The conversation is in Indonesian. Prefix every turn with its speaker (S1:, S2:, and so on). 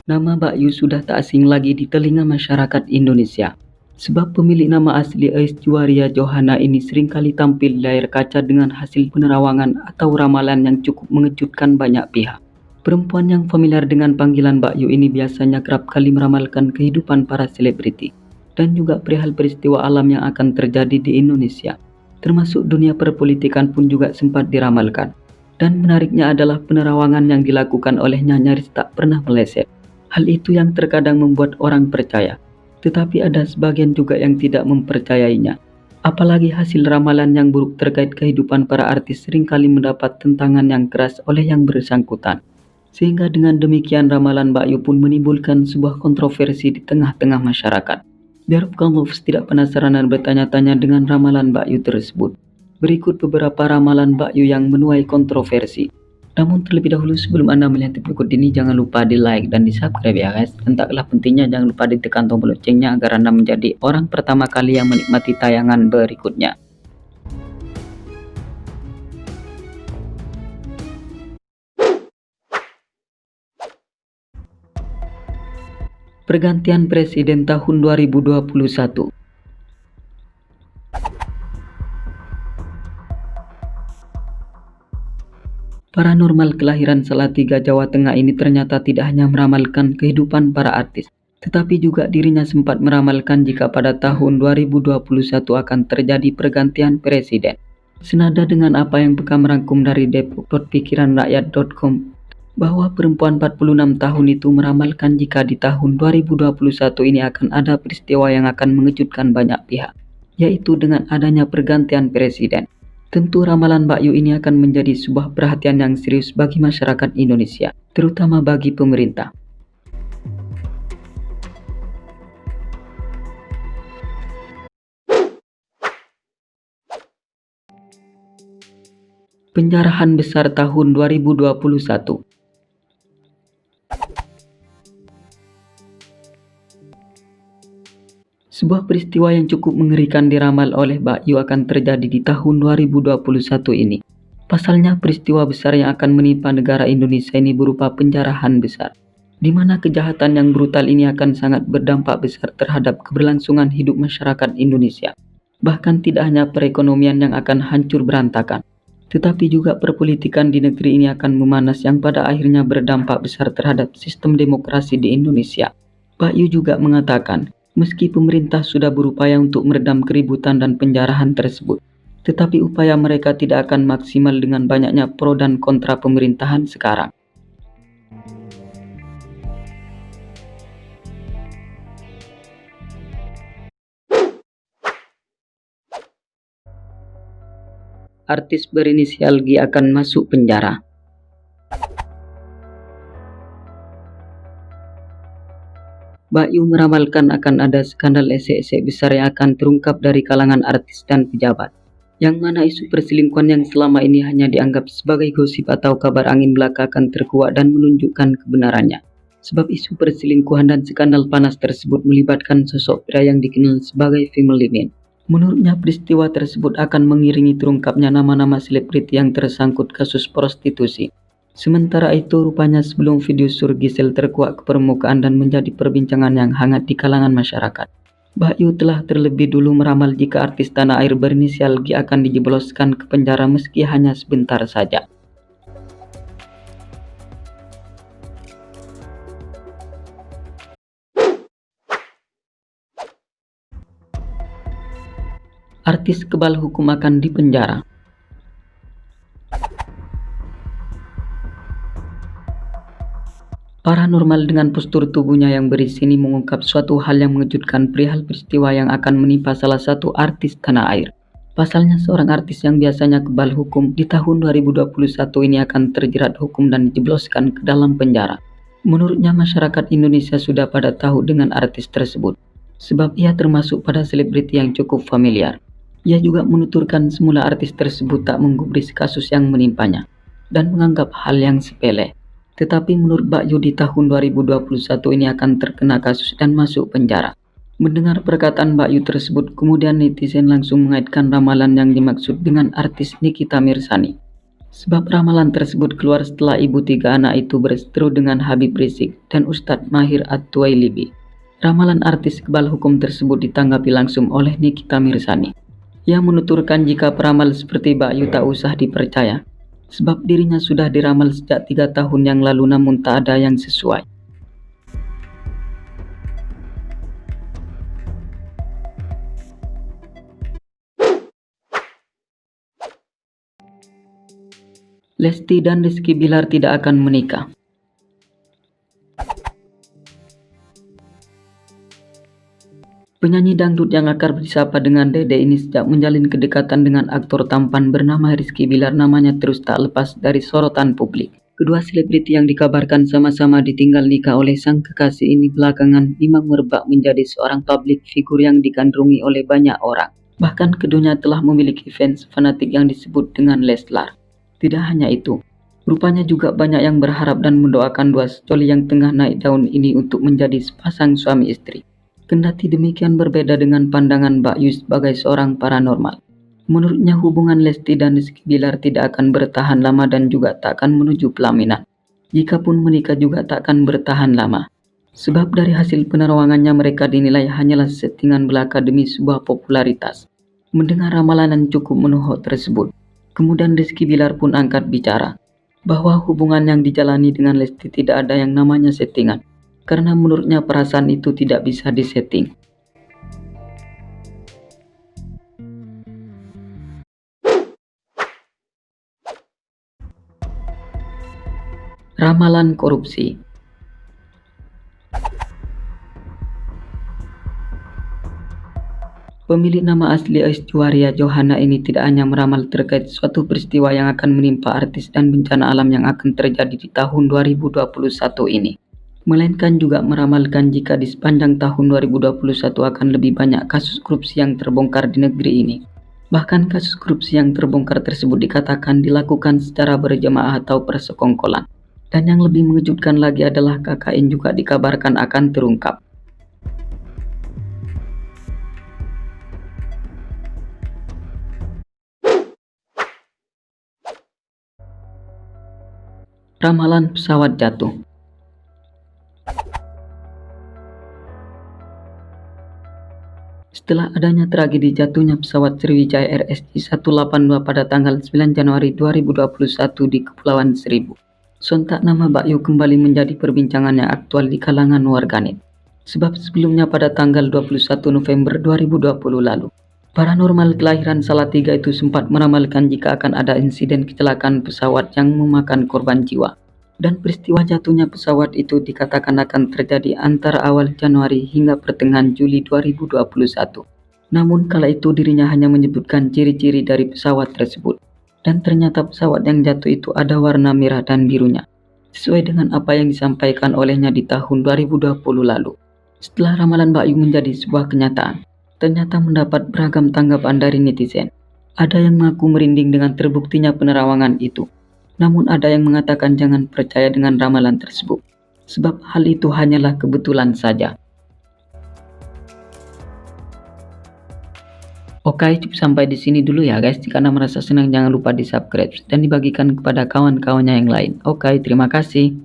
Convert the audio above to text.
S1: Nama Mbak Yu sudah tak asing lagi di telinga masyarakat Indonesia. Sebab pemilik nama asli Aishwarya Johanna ini seringkali tampil di layar kaca dengan hasil penerawangan atau ramalan yang cukup mengejutkan banyak pihak. Perempuan yang familiar dengan panggilan Mbak Yu ini biasanya kerap kali meramalkan kehidupan para selebriti dan juga perihal peristiwa alam yang akan terjadi di Indonesia. Termasuk dunia perpolitikan pun juga sempat diramalkan. Dan menariknya adalah penerawangan yang dilakukan olehnya nyaris tak pernah meleset. Hal itu yang terkadang membuat orang percaya, tetapi ada sebagian juga yang tidak mempercayainya. Apalagi hasil ramalan yang buruk terkait kehidupan para artis seringkali mendapat tentangan yang keras oleh yang bersangkutan. Sehingga dengan demikian ramalan Mbak Yu pun menimbulkan sebuah kontroversi di tengah-tengah masyarakat. Biar Lovers tidak penasaran dan bertanya-tanya dengan ramalan Mbak Yu tersebut, berikut beberapa ramalan Mbak Yu yang menuai kontroversi. Namun terlebih dahulu sebelum Anda melihat video berikut ini, jangan lupa di like dan di subscribe ya guys. Dan tak kalah pentingnya jangan lupa ditekan tombol loncengnya agar Anda menjadi orang pertama kali yang menikmati tayangan berikutnya. Pergantian Presiden tahun 2021. Paranormal kelahiran Salatiga, Jawa Tengah ini ternyata tidak hanya meramalkan kehidupan para artis, tetapi juga dirinya sempat meramalkan jika pada tahun 2021 akan terjadi pergantian presiden. Senada dengan apa yang Bekam rangkum dari depok.pikiranrakyat.com, bahwa perempuan 46 tahun itu meramalkan jika di tahun 2021 ini akan ada peristiwa yang akan mengejutkan banyak pihak, yaitu dengan adanya pergantian presiden. Tentu ramalan Mbak Yu ini akan menjadi sebuah perhatian yang serius bagi masyarakat Indonesia, terutama bagi pemerintah. Penjarahan besar tahun 2021. Sebuah peristiwa yang cukup mengerikan diramal oleh Mbak Yu akan terjadi di tahun 2021 ini. Pasalnya peristiwa besar yang akan menimpa negara Indonesia ini berupa penjarahan besar, di mana kejahatan yang brutal ini akan sangat berdampak besar terhadap keberlangsungan hidup masyarakat Indonesia. Bahkan tidak hanya perekonomian yang akan hancur berantakan, tetapi juga perpolitikan di negeri ini akan memanas yang pada akhirnya berdampak besar terhadap sistem demokrasi di Indonesia. Mbak Yu juga mengatakan, meski pemerintah sudah berupaya untuk meredam keributan dan penjarahan tersebut, tetapi upaya mereka tidak akan maksimal dengan banyaknya pro dan kontra pemerintahan sekarang. Artis berinisial G akan masuk penjara. Mbak Yu meramalkan akan ada skandal esek-esek besar yang akan terungkap dari kalangan artis dan pejabat, yang mana isu perselingkuhan yang selama ini hanya dianggap sebagai gosip atau kabar angin belaka akan terkuak dan menunjukkan kebenarannya. Sebab isu perselingkuhan dan skandal panas tersebut melibatkan sosok pria yang dikenal sebagai family man. Menurutnya peristiwa tersebut akan mengiringi terungkapnya nama-nama selebriti yang tersangkut kasus prostitusi. Sementara itu rupanya sebelum video Sur Gisel terkuak ke permukaan dan menjadi perbincangan yang hangat di kalangan masyarakat, Mbak Yu telah terlebih dulu meramal jika artis tanah air berinisial G akan dijebloskan ke penjara meski hanya sebentar saja. Artis kebal hukum akan dipenjara. Paranormal dengan postur tubuhnya yang berisi ini mengungkap suatu hal yang mengejutkan perihal peristiwa yang akan menimpa salah satu artis tanah air. Pasalnya seorang artis yang biasanya kebal hukum di tahun 2021 ini akan terjerat hukum dan dijebloskan ke dalam penjara. Menurutnya masyarakat Indonesia sudah pada tahu dengan artis tersebut, sebab ia termasuk pada selebriti yang cukup familiar. Ia juga menuturkan semula artis tersebut tak menggubris kasus yang menimpanya dan menganggap hal yang sepele. Tetapi menurut Mbak Yu di tahun 2021 ini akan terkena kasus dan masuk penjara. Mendengar perkataan Mbak Yu tersebut, kemudian netizen langsung mengaitkan ramalan yang dimaksud dengan artis Nikita Mirzani. Sebab ramalan tersebut keluar setelah ibu tiga anak itu berseteru dengan Habib Rizik dan Ustadz Mahir At-Tuwailibi. Ramalan artis kebal hukum tersebut ditanggapi langsung oleh Nikita Mirzani. Ia menuturkan jika peramal seperti Mbak Yu tak usah dipercaya, sebab dirinya sudah diramal sejak 3 tahun yang lalu namun tak ada yang sesuai. Lesti dan Rizky Bilar tidak akan menikah. Penyanyi dangdut yang akrab disapa dengan Dede ini sejak menjalin kedekatan dengan aktor tampan bernama Rizky Bilar namanya terus tak lepas dari sorotan publik. Kedua selebriti yang dikabarkan sama-sama ditinggal nikah oleh sang kekasih ini belakangan memang merebak menjadi seorang publik figur yang digandrungi oleh banyak orang. Bahkan keduanya telah memiliki fans fanatik yang disebut dengan Leslar. Tidak hanya itu, rupanya juga banyak yang berharap dan mendoakan dua sejoli yang tengah naik daun ini untuk menjadi sepasang suami istri. Kendati demikian berbeda dengan pandangan Mbak Yu sebagai seorang paranormal. Menurutnya hubungan Lesti dan Rizky Bilar tidak akan bertahan lama dan juga tak akan menuju pelaminan. Jikapun menikah juga tak akan bertahan lama. Sebab dari hasil penerawangannya mereka dinilai hanyalah settingan belaka demi sebuah popularitas. Mendengar ramalan yang cukup menohok tersebut, kemudian Rizky Bilar pun angkat bicara bahwa hubungan yang dijalani dengan Lesti tidak ada yang namanya settingan. Karena menurutnya perasaan itu tidak bisa disetting. Ramalan korupsi. Pemilik nama asli Aishwarya Johana ini tidak hanya meramal terkait suatu peristiwa yang akan menimpa artis dan bencana alam yang akan terjadi di tahun 2021 ini, melainkan juga meramalkan jika di sepanjang tahun 2021 akan lebih banyak kasus korupsi yang terbongkar di negeri ini. Bahkan kasus korupsi yang terbongkar tersebut dikatakan dilakukan secara berjamaah atau persekongkolan. Dan yang lebih mengejutkan lagi adalah KKN juga dikabarkan akan terungkap. Ramalan pesawat jatuh. Setelah adanya tragedi jatuhnya pesawat Sriwijaya RSJ182 pada tanggal 9 Januari 2021 di Kepulauan Seribu, sontak nama Mbak Yu kembali menjadi perbincangan yang aktual di kalangan warganet. Sebab sebelumnya pada tanggal 21 November 2020 lalu, paranormal kelahiran Salatiga itu sempat meramalkan jika akan ada insiden kecelakaan pesawat yang memakan korban jiwa. Dan peristiwa jatuhnya pesawat itu dikatakan akan terjadi antara awal Januari hingga pertengahan Juli 2021. Namun kala itu dirinya hanya menyebutkan ciri-ciri dari pesawat tersebut. Dan ternyata pesawat yang jatuh itu ada warna merah dan birunya, sesuai dengan apa yang disampaikan olehnya di tahun 2020 lalu. Setelah ramalan Mbak Yu menjadi sebuah kenyataan, ternyata mendapat beragam tanggapan dari netizen. Ada yang mengaku merinding dengan terbuktinya penerawangan itu. Namun ada yang mengatakan jangan percaya dengan ramalan tersebut, sebab hal itu hanyalah kebetulan saja. Oke, cukup sampai di sini dulu ya guys. Jika Anda merasa senang jangan lupa di subscribe dan dibagikan kepada kawan-kawannya yang lain. Oke, terima kasih.